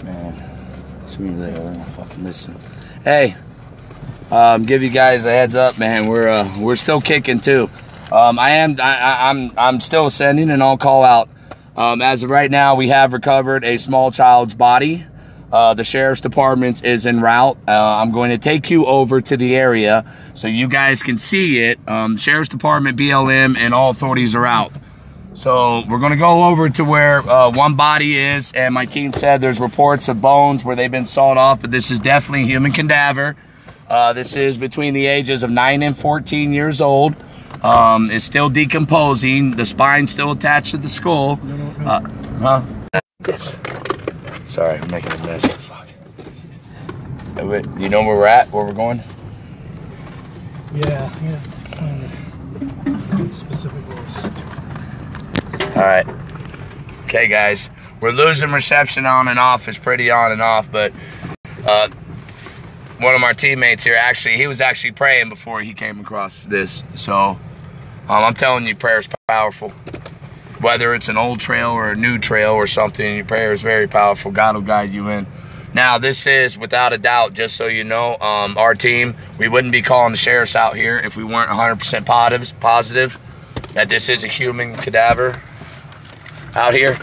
Man, screw they don't fucking listen. Hey, give you guys a heads up, man. We're still kicking too. I'm still sending an all-call out. As of right now, we have recovered a small child's body. The sheriff's department is en route. I'm going to take you over to the area so you guys can see it. Sheriff's department, BLM, and all authorities are out. So we're going to go over to where one body is, and my team said there's reports of bones where they've been sawed off, but this is definitely a human cadaver. This is between the ages of 9 and 14 years old. It's still decomposing. The spine's still attached to the skull. Huh? Yes. Sorry, I'm making a mess. Fuck. Do you know where we're at? Where we're going? Yeah, find the specific goals. Alright. Okay, guys. We're losing reception on and off. It's pretty on and off, but one of our teammates here, he was actually praying before he came across this. So, I'm telling you, prayer's powerful. Whether it's an old trail or a new trail or something, your prayer is very powerful. God will guide you in. Now, this is, without a doubt, just so you know, our team, we wouldn't be calling the sheriffs out here if we weren't 100% positive that this is a human cadaver out here.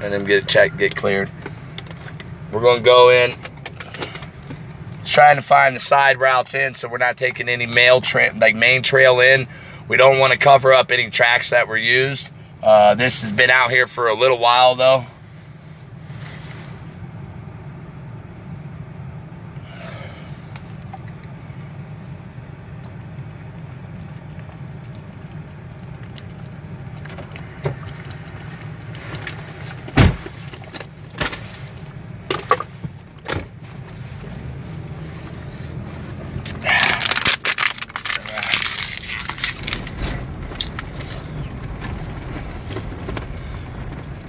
And then get it checked, get cleared. We're going to go in, trying to find the side routes in so we're not taking any main trail in. We don't want to cover up any tracks that were used. This has been out here for a little while, though.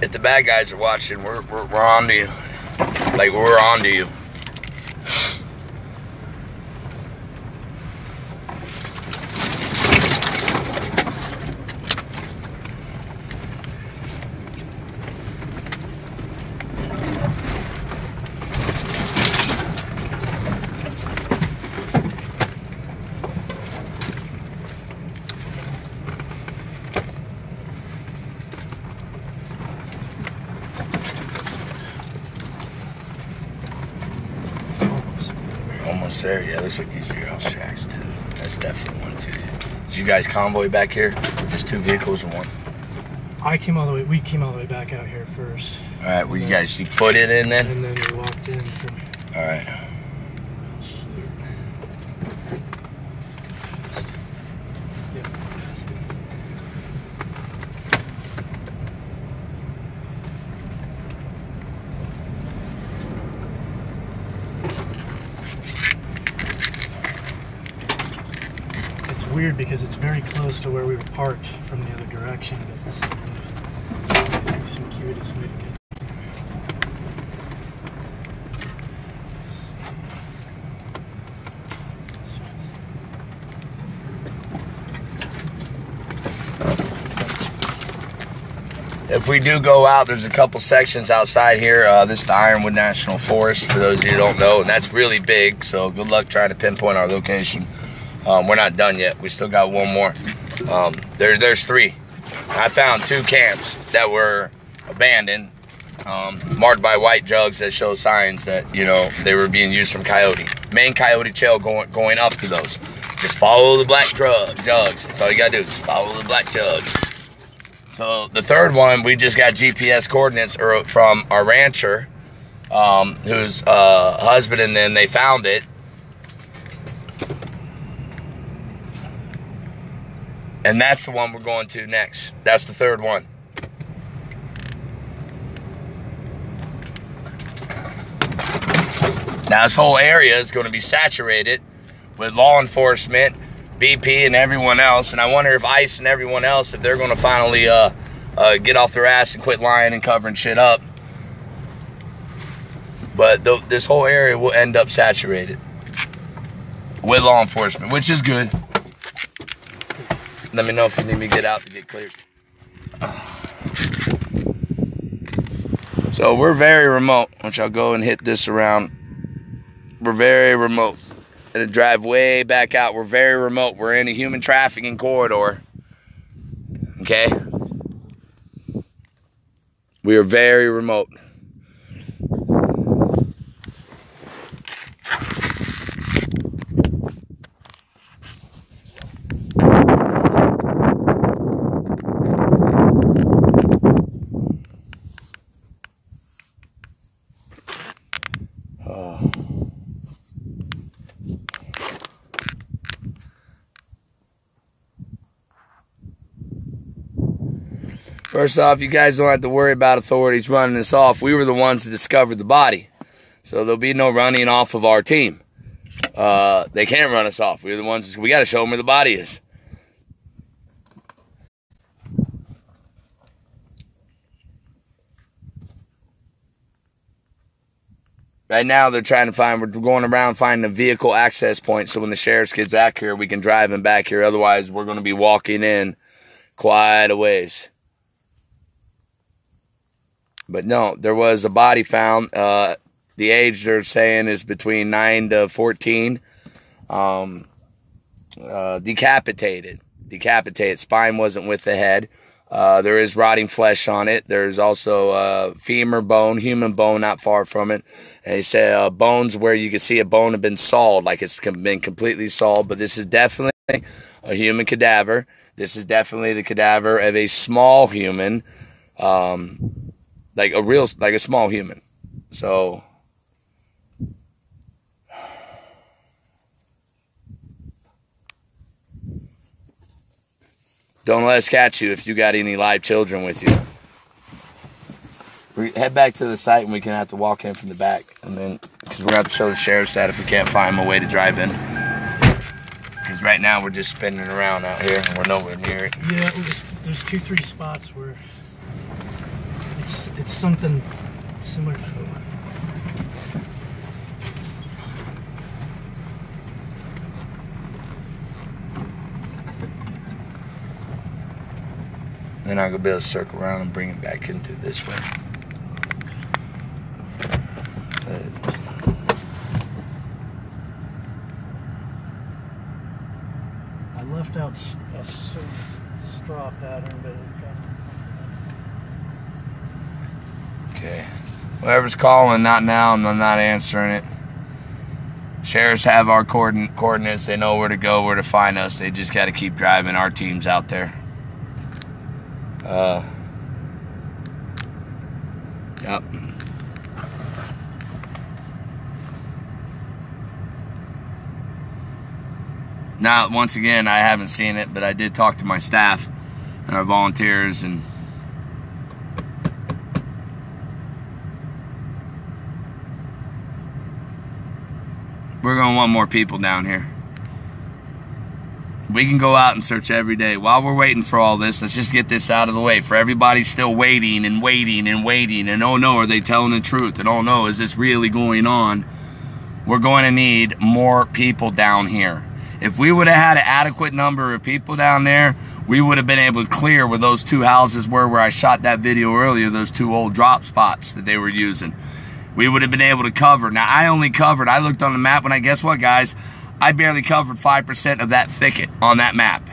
If the bad guys are watching, we're on to you. Like, we're on to you. Almost there. Yeah, looks like these are your house tracks too. That's definitely one too. Did you guys convoy back here? Or just two vehicles or one? We came all the way back out here first. Alright, you guys put it in then? And then we walked in from... Alright. Weird because it's very close to where we were parked from the other direction, but this is some cutest way to get. If we do go out, there's a couple sections outside here. This is the Ironwood National Forest, for those of you who don't know, and that's really big, so good luck trying to pinpoint our location. We're not done yet. We still got one more. There's three. I found two camps that were abandoned, marked by white jugs that show signs that, you know, they were being used from coyote. Main coyote trail going up to those. Just follow the black jugs. That's all you gotta do. Just follow the black jugs. So the third one, we just got GPS coordinates from our rancher, whose husband and then they found it. And that's the one we're going to next. That's the third one. Now this whole area is going to be saturated with law enforcement, VP, and everyone else. And I wonder if ICE and everyone else, if they're going to finally get off their ass and quit lying and covering shit up. But this whole area will end up saturated with law enforcement, which is good. Let me know if you need me to get out to get cleared. So we're very remote. Which I'll go and hit this around. We're very remote. Gonna drive way back out. We're very remote. We're in a human trafficking corridor. Okay? We are very remote. First off, you guys don't have to worry about authorities running us off. We were the ones that discovered the body. So there'll be no running off of our team. They can't run us off. We're the ones, we got to show them where the body is. Right now, they're trying to find, we're going around finding a vehicle access point so when the sheriff's gets back here, we can drive him back here. Otherwise, we're going to be walking in quite a ways. But no, there was a body found. The age they're saying is between 9 to 14. Decapitated. Spine wasn't with the head. There is rotting flesh on it. There's also femur bone, human bone not far from it. And he said bones where you can see a bone have been sawed, like it's been completely sawed. But this is definitely a human cadaver. This is definitely the cadaver of a small human, like a small human. So don't let us catch you if you got any live children with you. We head back to the site and we can have to walk in from the back. And then, because we're going to have to show the sheriff's that if we can't find a way to drive in. Because right now we're just spinning around out here and we're nowhere near it. Yeah, there's 2-3 spots where it's something similar to Then I'm going to be able to circle around and bring it back into this way. I left out a straw pattern, but okay. Whoever's calling, not now, I'm not answering it. Sheriffs have our coordinates. They know where to go, where to find us. They just got to keep driving. Our team's out there. Yep. Now, once again, I haven't seen it, but I did talk to my staff and our volunteers, and we're going to want more people down here. We can go out and search every day. While we're waiting for all this, let's just get this out of the way. For everybody still waiting and waiting and waiting, and oh no, are they telling the truth? And oh no, is this really going on? We're going to need more people down here. If we would have had an adequate number of people down there, we would have been able to clear where those 2 houses were where I shot that video earlier, those 2 old drop spots that they were using. We would have been able to cover. Now, I looked on the map, and guess what, guys? I barely covered 5% of that thicket on that map.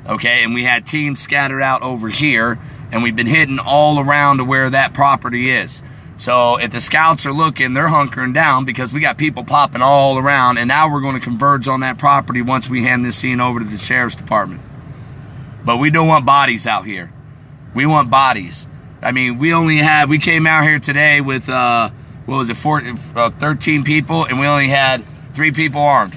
Okay, and we had teams scattered out over here, and we've been hitting all around to where that property is. So if the scouts are looking, they're hunkering down because we got people popping all around, and now we're going to converge on that property once we hand this scene over to the sheriff's department. But we don't want bodies out here. We want bodies. I mean, we came out here today with, 13 people, and we only had 3 people armed.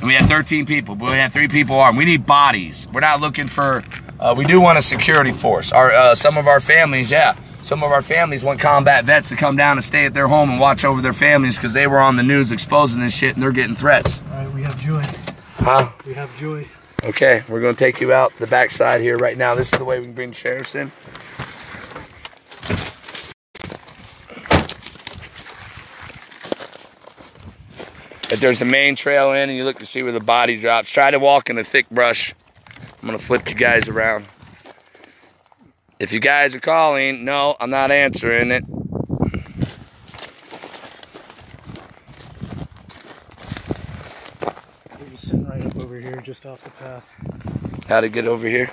And we had 13 people, but we had 3 people armed. We need bodies. We're not looking for, we do want a security force. Some of our families want combat vets to come down and stay at their home and watch over their families because they were on the news exposing this shit and they're getting threats. all right, we have Joy. Huh? We have Joy. Okay, we're going to take you out the backside here right now. This is the way we can bring the sheriffs in. If there's a main trail in and you look to see where the body drops, try to walk in a thick brush. I'm going to flip you guys around. If you guys are calling, no, I'm not answering it. here just off the path. How'd it get over here?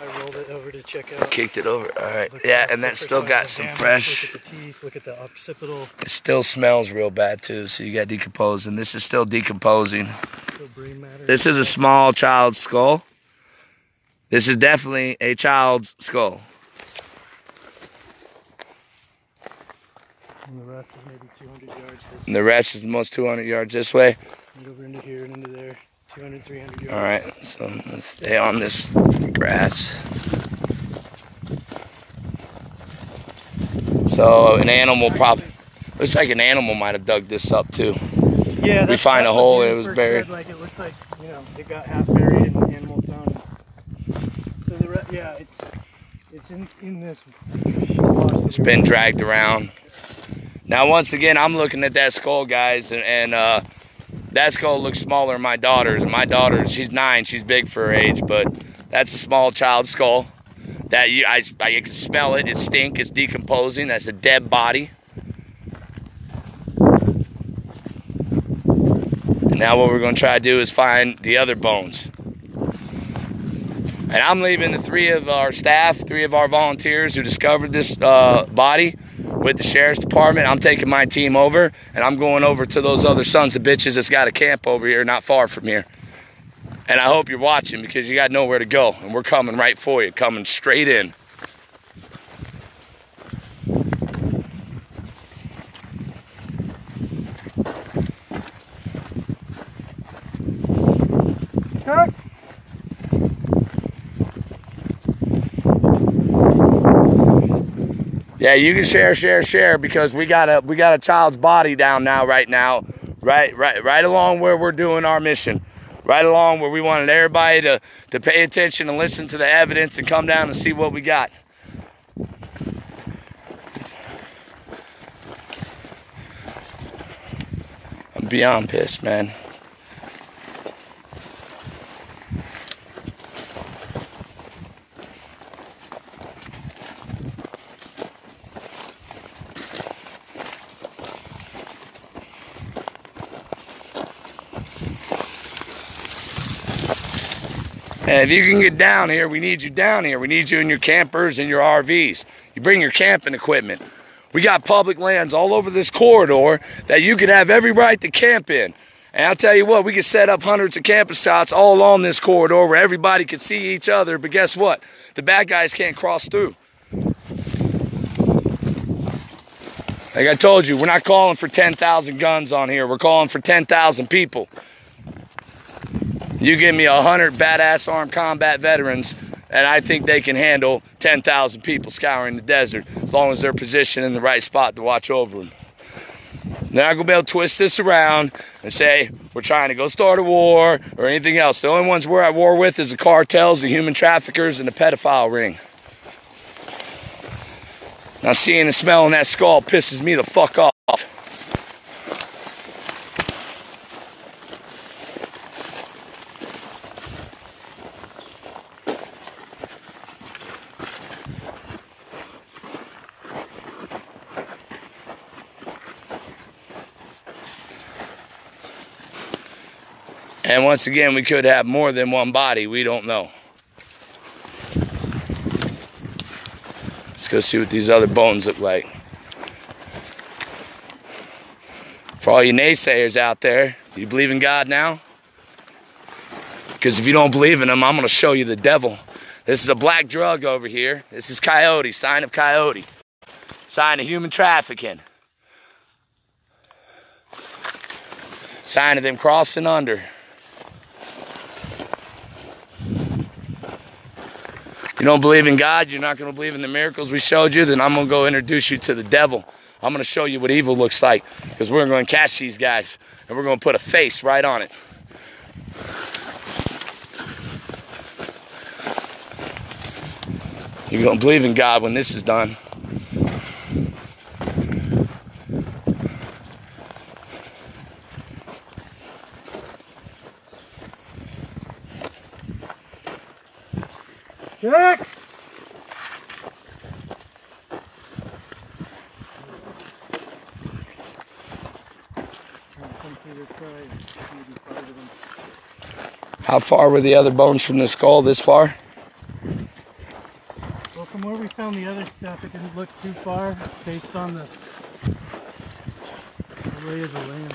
I rolled it over to check out. Kicked it over. All right. Yeah, and that still got some fresh. Look at the teeth, look at the occipital. It still smells real bad too, so you got decomposing. This is still decomposing. Still brain matter. This is a small child's skull. This is definitely a child's skull. And the rest is maybe 200 yards this way. And the rest is almost 200 yards this way. And over into here and into there. 200, 300 yards. All right, so let's stay on this grass. So an animal probably, looks like an animal might have dug this up too. Yeah, we find a hole, it was buried. Like it looks like, you know, it got half buried in the animal found. So yeah, it's in this. It's been dragged around. Now once again, I'm looking at that skull, guys, and that skull looks smaller than my daughter's. My daughter, she's 9, she's big for her age, but that's a small child's skull. That you can smell it, it stinks, it's decomposing, that's a dead body. And now what we're gonna try to do is find the other bones. And I'm leaving the 3 of our staff, 3 of our volunteers who discovered this body with the sheriff's department. I'm taking my team over, and I'm going over to those other sons of bitches that's got a camp over here not far from here. And I hope you're watching, because you got nowhere to go, and we're coming right for you, coming straight in. Yeah, you can share, because we got a child's body down now, right along where we're doing our mission, right along where we wanted everybody to pay attention and listen to the evidence and come down and see what we got. I'm beyond pissed, man. And if you can get down here, we need you down here. We need you in your campers and your RVs. You bring your camping equipment. We got public lands all over this corridor that you could have every right to camp in. And I'll tell you what, we could set up hundreds of camping spots all along this corridor where everybody could see each other. But guess what? The bad guys can't cross through. Like I told you, we're not calling for 10,000 guns on here. We're calling for 10,000 people. You give me 100 badass armed combat veterans, and I think they can handle 10,000 people scouring the desert, as long as they're positioned in the right spot to watch over them. They're not going to be able to twist this around and say, we're trying to go start a war or anything else. The only ones we're at war with is the cartels, the human traffickers, and the pedophile ring. Now seeing and smelling that skull pisses me the fuck off. And once again, we could have more than one body. We don't know. Let's go see what these other bones look like. For all you naysayers out there, do you believe in God now? Because if you don't believe in him, I'm going to show you the devil. This is a black drug over here. This is coyote, sign of coyote. Sign of human trafficking. Sign of them crossing under. You don't believe in God, you're not going to believe in the miracles we showed you, then I'm going to go introduce you to the devil. I'm going to show you what evil looks like, because we're going to catch these guys, and we're going to put a face right on it. You're going to believe in God when this is done. Jack! Trying to come through this side, maybe 5 of them. How far were the other bones from the skull? This far? Well, from where we found the other stuff, it didn't look too far based on the lay of the land.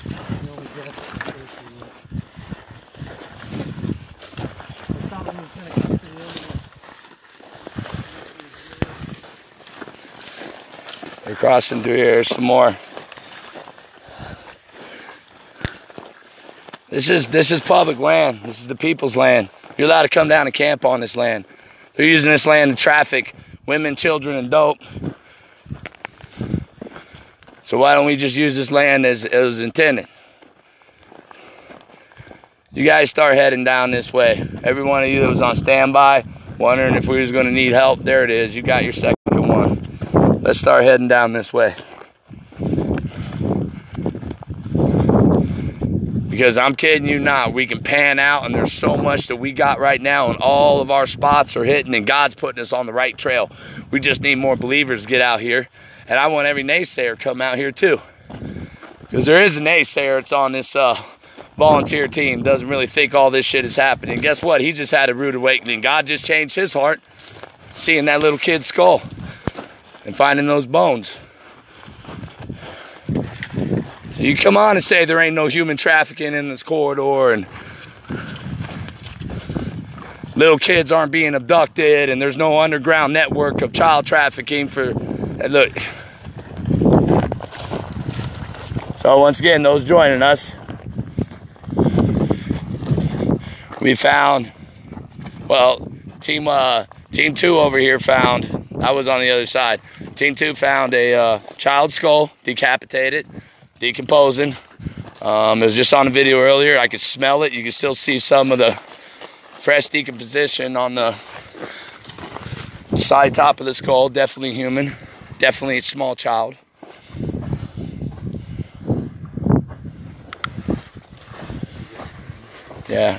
The only guess is I thought we were going to get to the end. We're crossing through here. There's some more. This is public land. This is the people's land. You're allowed to come down and camp on this land. They're using this land to traffic women, children, and dope. So why don't we just use this land as it was intended? You guys start heading down this way. Every one of you that was on standby, wondering if we was going to need help, there it is. You got your second one. Let's start heading down this way. Because I'm kidding you not, we can pan out, and there's so much that we got right now, and all of our spots are hitting, and God's putting us on the right trail. We just need more believers to get out here, and I want every naysayer to come out here too. Because there is a naysayer that's on this volunteer team, doesn't really think all this shit is happening. Guess what? He just had a rude awakening. God just changed his heart, seeing that little kid's skull and finding those bones. So you come on and say there ain't no human trafficking in this corridor, and little kids aren't being abducted, and there's no underground network of child trafficking for, and look. So once again, those joining us, we found, well, team 2 over here found, I was on the other side. Team 2 found a child skull, decapitated, decomposing. It was just on the video earlier. I could smell it. You can still see some of the fresh decomposition on the side top of the skull. Definitely human. Definitely a small child. Yeah.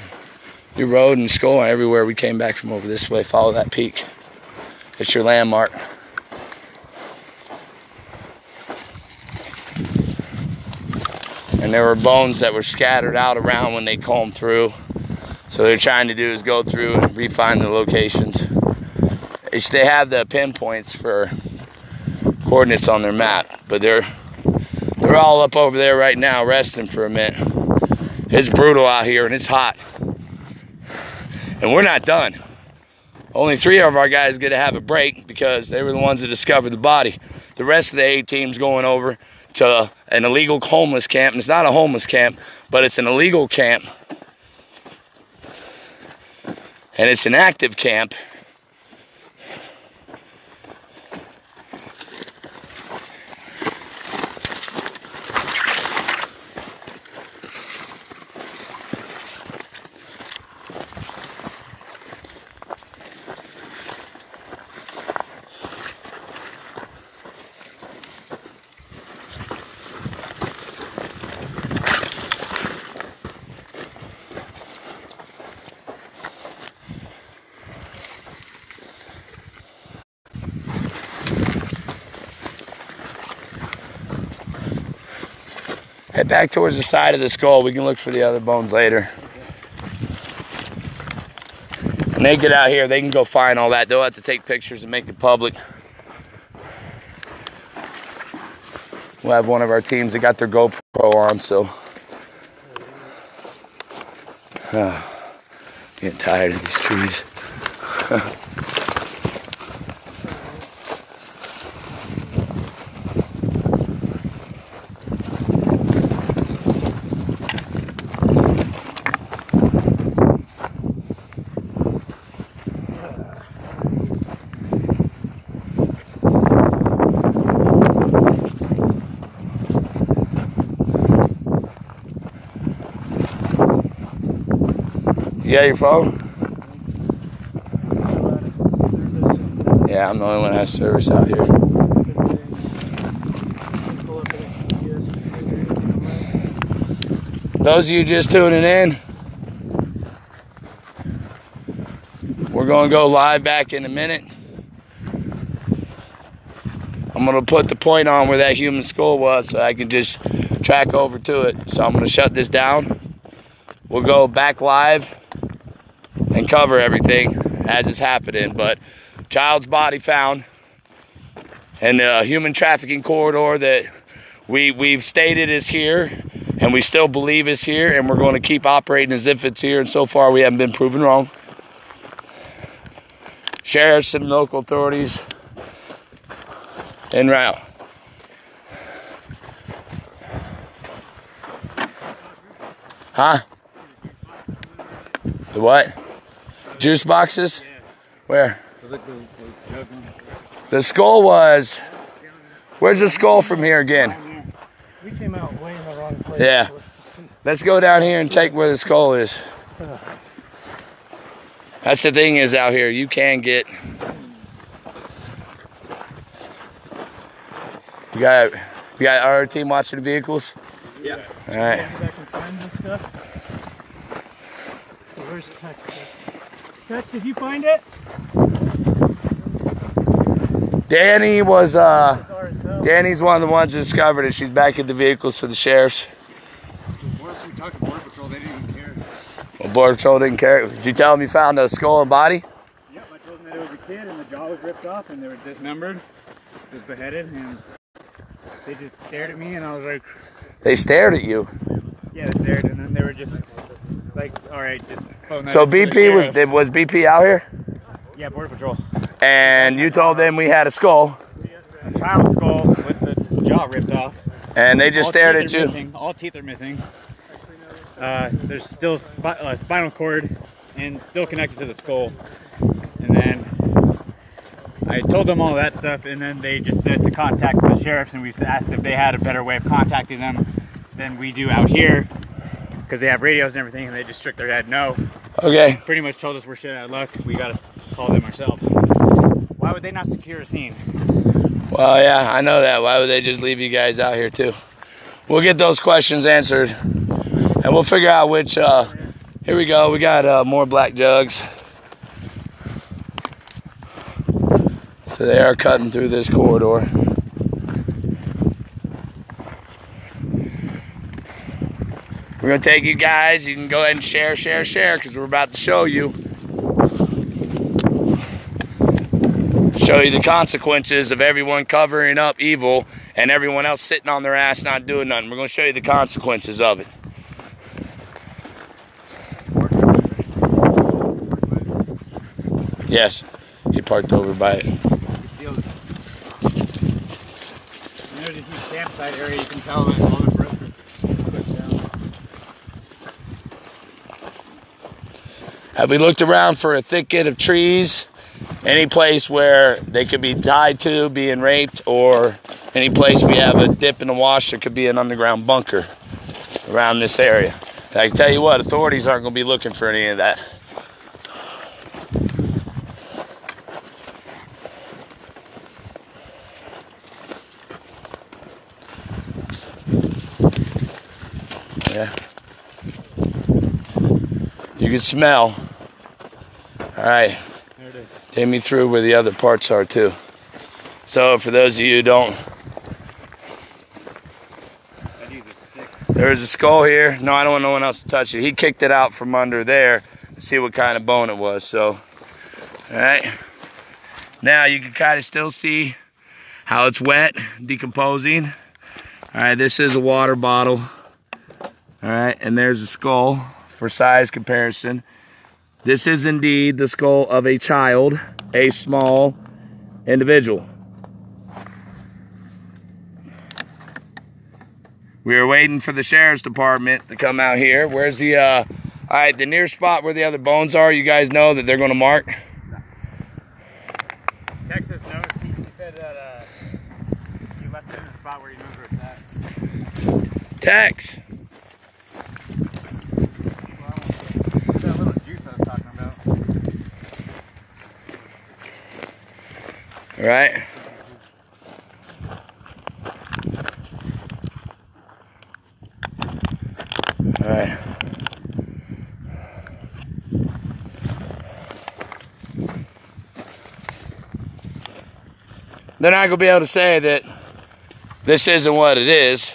Your road and skull and everywhere we came back from over this way. Follow that peak. It's your landmark. And there were bones that were scattered out around when they combed through. So what they're trying to do is go through and refine the locations. They have the pinpoints for coordinates on their map, but they're all up over there right now resting for a minute. It's brutal out here and it's hot. And we're not done. Only 3 of our guys get to have a break because they were the ones that discovered the body. The rest of the A team's going over to an illegal homeless camp. And it's not a homeless camp, but it's an illegal camp. And it's an active camp. Head back towards the side of the skull. We can look for the other bones later. When they get out here, they can go find all that. They'll have to take pictures and make it public. We'll have one of our teams that got their GoPro on, so. Getting tired of these trees. You got your phone? Yeah, I'm the only one that has service out here. Those of you just tuning in, we're going to go live back in a minute. I'm going to put the point on where that human skull was so I can just track over to it. So I'm going to shut this down. we'll go back live and cover everything as it's happening. But child's body found in the human trafficking corridor that we've stated is here, and we still believe is here, and we're going to keep operating as if it's here, and so far we haven't been proven wrong. Sheriffs and local authorities en route. Huh? The what? Juice boxes? Where? The skull was... Where's the skull from here again? We came out way in the wrong place. Yeah. Let's go down here and take where the skull is. That's the thing is out here, you can get... You got our team watching the vehicles? Yeah. All right. Where's Tex? Tex, did you find it? Danny was, Danny's one of the ones that discovered it. She's back at the vehicles for the sheriffs. Once we talked to Border Patrol, they didn't even care. Well, Border Patrol didn't care. Did you tell them you found a skull and body? Yep, I told them that it was a kid and the jaw was ripped off and they were dismembered, was beheaded, and they just stared at me and I was like... They stared at you. Yeah, they stared, and then they were just like, all right, just phone that. So BP was BP out here? Yeah, Border Patrol. And you told them we had a skull. A child skull with the jaw ripped off. And they just stared at you. Missing. All teeth are missing. There's still spinal cord and still connected to the skull. And then I told them all that stuff, and then they just said to contact the sheriffs, and we asked if they had a better way of contacting them than we do out here, because they have radios and everything, and they just shook their head no. Okay. Pretty much told us we're shit out of luck. We gotta call them ourselves. Why would they not secure a scene? Well, yeah, I know that. Why would they just leave you guys out here too? We'll get those questions answered, and we'll figure out which. Here we go. We got more black jugs. So they are cutting through this corridor. We're gonna take you guys. You can go ahead and share, because we're about to show you. Show you the consequences of everyone covering up evil and everyone else sitting on their ass not doing nothing. We're going to show you the consequences of it. Yes, he parked over by it. There's a huge campsite area. You can tell that all the bricks are pushed down. Have we looked around for a thicket of trees? Any place where they could be tied to being raped, or any place we have a dip in the wash, there could be an underground bunker around this area. And I can tell you what, authorities aren't going to be looking for any of that. Yeah. You can smell. All right. Take me through where the other parts are too. So for those of you who don't, there's a skull here. No, I don't want no one else to touch it. He kicked it out from under there to see what kind of bone it was. So, all right. Now you can kind of still see how it's wet, decomposing. All right, this is a water bottle. All right, and there's a skull for size comparison. This is indeed the skull of a child, a small individual. We are waiting for the sheriff's department to come out here. Where's the, all right, the near spot where the other bones are, you guys know that they're going to mark? Texas knows. He said that you left it in the spot where he knows where it's at. Tex. That little juice I was talking about. All right. All right. They're not going to be able to say that this isn't what it is.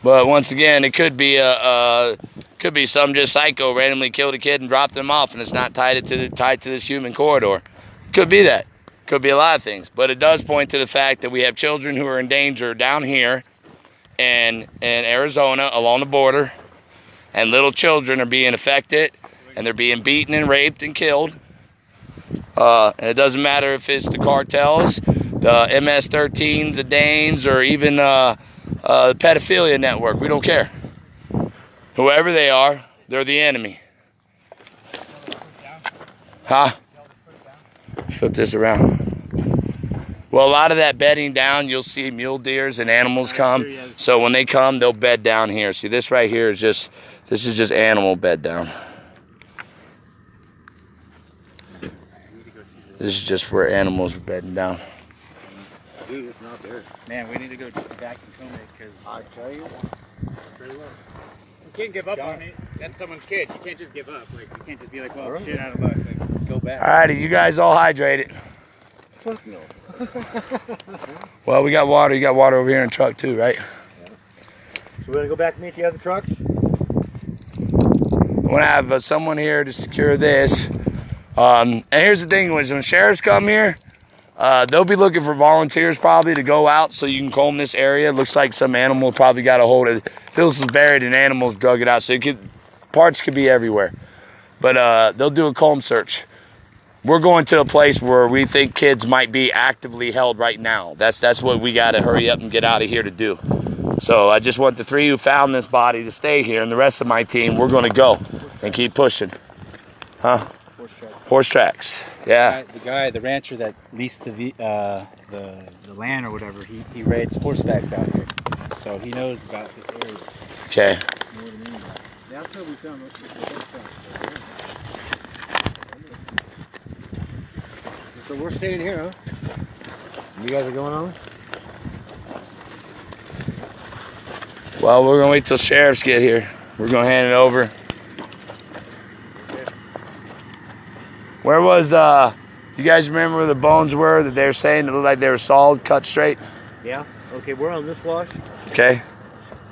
But once again, it could be a Could be some just psycho randomly killed a kid and dropped them off, and it's not tied to this human corridor. Could be that. Could be a lot of things. But it does point to the fact that we have children who are in danger down here in Arizona along the border, and little children are being affected, and they're being beaten and raped and killed. And it doesn't matter if it's the cartels, the MS-13s, the Danes, or even the pedophilia network. We don't care. Whoever they are, they're the enemy. Huh? Flip this around. Well, a lot of that bedding down, you'll see mule deers and animals come. So when they come, they'll bed down here. See, this right here is just, this is just animal bed down. This is just where animals are bedding down. Dude, it's not there. Man, we need to go back and film it, because I tell you, you can't give up on it. That's someone's kid. You can't just give up. Like, you can't just be like, well, shit out of luck. Like, go back. Alrighty, you guys all hydrated. Fuck no. Well, we got water. You got water over here in the truck too, right? Yeah. So we're gonna go back and meet the other trucks? I want to have someone here to secure this. And here's the thing, when sheriffs come here, they'll be looking for volunteers probably to go out so you can comb this area. It looks like some animal probably got a hold of it. Feels buried and animals drug it out, so parts could be everywhere. But they'll do a comb search. We're going to a place where we think kids might be actively held right now. That's what we got to hurry up and get out of here to do. So I just want the 3 who found this body to stay here, and the rest of my team, we're going to go and keep pushing. Huh? Horse tracks. Yeah. The rancher that leased the land or whatever, he rides horsebacks out here, so he knows about this area. Okay. That's how we found most of the horsebacks. So we're staying here, huh? You guys are going on? Well, we're gonna wait till sheriffs get here. We're gonna hand it over. Where was you guys remember where the bones were that they were saying it looked like they were solid, cut straight? Yeah. Okay, we're on this wash. Okay.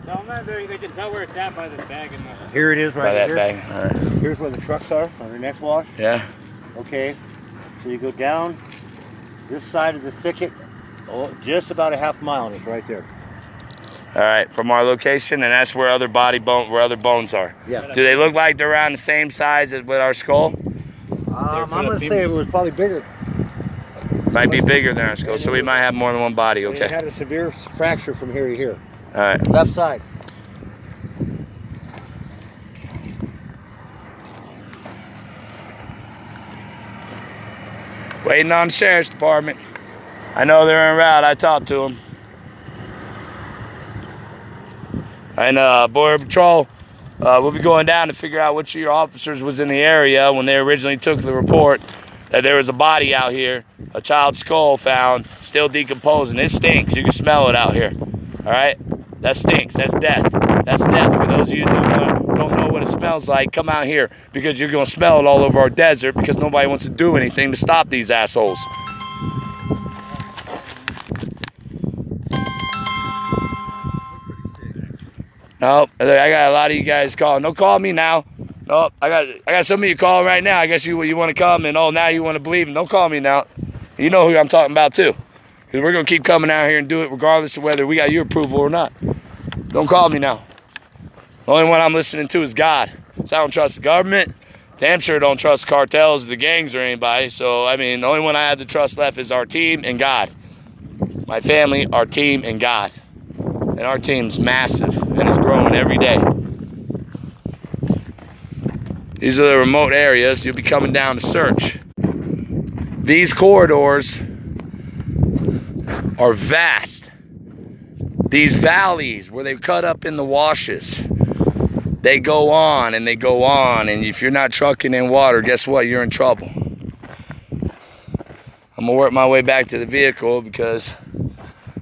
No, I'm not there. They can tell where it's at by this bag in the... Here it is, right By that here. bag. All right. Here's where the trucks are on the next wash. Yeah. Okay. So you go down this side of the thicket, just about a half mile, and it's right there. All right, from our location, and that's where other other bones are. Yeah. Do they look like they're around the same size as with our skull? I'm gonna say it was probably bigger. Might be bigger than our skull, so we might have more than one body. It Okay. had a severe fracture from here to here. All right. Left side. Waiting on the sheriff's department. I know they're en route. I talked to them. And Border Patrol, we'll be going down to figure out which of your officers was in the area when they originally took the report that there was a body out here, a child's skull found, still decomposing. It stinks. You can smell it out here. All right? That stinks. That's death. That's death. For those of you who don't know what it smells like, come out here, because you're going to smell it all over our desert because nobody wants to do anything to stop these assholes. Nope, I got a lot of you guys calling. Don't call me now. Nope, I got some of you calling right now. I guess you want to come, and now you want to believe. And don't call me now. You know who I'm talking about too, because we're gonna keep coming out here and do it regardless of whether we got your approval or not. Don't call me now. The only one I'm listening to is God. So I don't trust the government. Damn sure don't trust cartels, the gangs, or anybody. So I mean, the only one I have to trust left is our team and God. My family, our team, and God. And our team's massive and it's growing every day. These are the remote areas you'll be coming down to search. These corridors are vast. These valleys where they cut up in the washes, they go on and they go on, and if you're not trucking in water, guess what? You're in trouble. I'm gonna work my way back to the vehicle because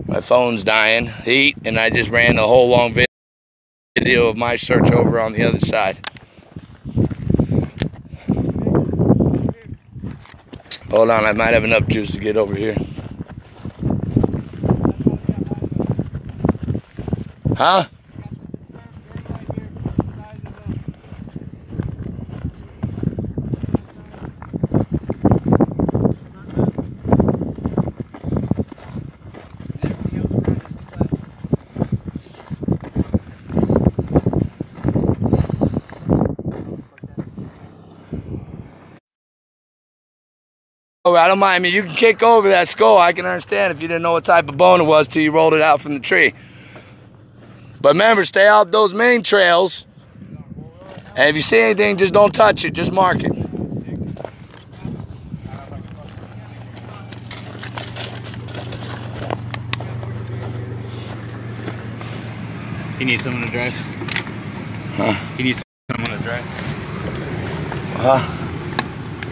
my phone's dying, heat, and I just ran a whole long video of my search over on the other side. Hold on, I might have enough juice to get over here. Huh? over. I don't mind. I mean, you can kick over that skull. I can understand if you didn't know what type of bone it was till you rolled it out from the tree. But remember, stay out those main trails. And if you see anything, just don't touch it. Just mark it. He needs someone to drive. Huh? He needs someone to drive. Huh?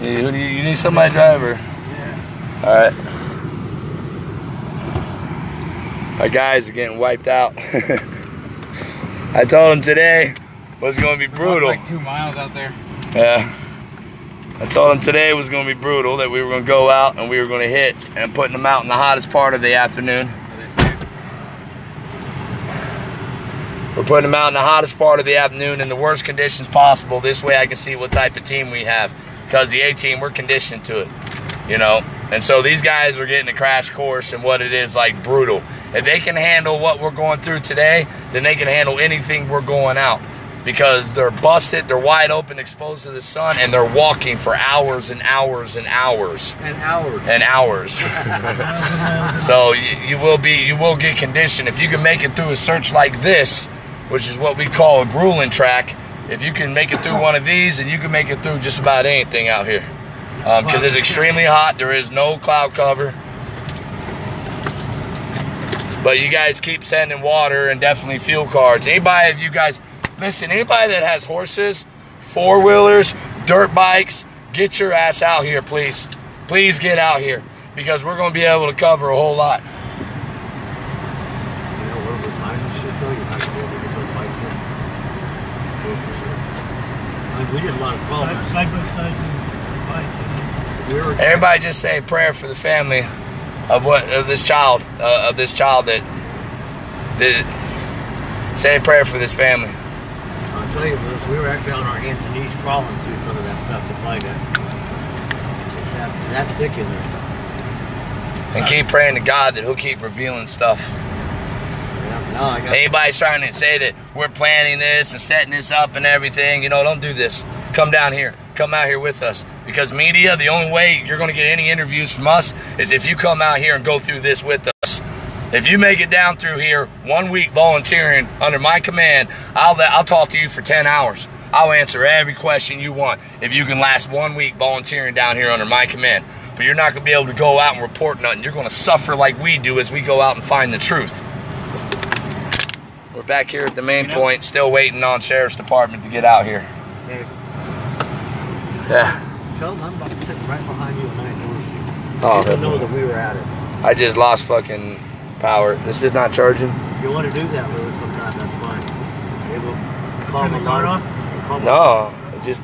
You need somebody to drive her? Yeah. All right. Our guys are getting wiped out. I told them today was going to be brutal. Like 2 miles out there. Yeah. I told them today was going to be brutal, that we were going to go out and we were going to hit and putting them out in the hottest part of the afternoon. We're putting them out in the hottest part of the afternoon in the worst conditions possible. This way I can see what type of team we have. Because the A-team, we're conditioned to it, you know. And so these guys are getting a crash course in what it is, like, brutal. If they can handle what we're going through today, then they can handle anything we're going out. Because they're busted, they're wide open, exposed to the sun, and they're walking for hours and hours and hours. And hours. And hours. So you will get conditioned. If you can make it through a search like this, which is what we call a grueling track, if you can make it through one of these, then you can make it through just about anything out here. Because it's extremely hot. There is no cloud cover. But you guys keep sending water and definitely fuel cards. Anybody of you guys, listen, anybody that has horses, four-wheelers, dirt bikes, get your ass out here, please. Please get out here. Because we're going to be able to cover a whole lot. We did a lot of calls. Side by side to the bike. Everybody just say a prayer for the family of this child that say a prayer for this family. I'll tell you, Bruce, we were actually on our hands and knees crawling through some of that stuff to find it. That's thick in there. And keep praying to God that He'll keep revealing stuff. Anybody's trying to say that we're planning this and setting this up and everything, you know, don't do this. Come down here. Come out here with us. Because media, the only way you're going to get any interviews from us is if you come out here and go through this with us. If you make it down through here 1 week volunteering under my command, I'll talk to you for 10 hours. I'll answer every question you want if you can last 1 week volunteering down here under my command. But you're not going to be able to go out and report nothing. You're going to suffer like we do as we go out and find the truth. We're back here at the main point, still waiting on Sheriff's Department to get out here. Hey. Yeah. Tell them I'm about to sit right behind you and I endorse you. Oh, You know that we were at it. I just lost fucking power. This is not charging. If you want to do that, Lewis, sometime, that's fine. It will call Turn the car off? No.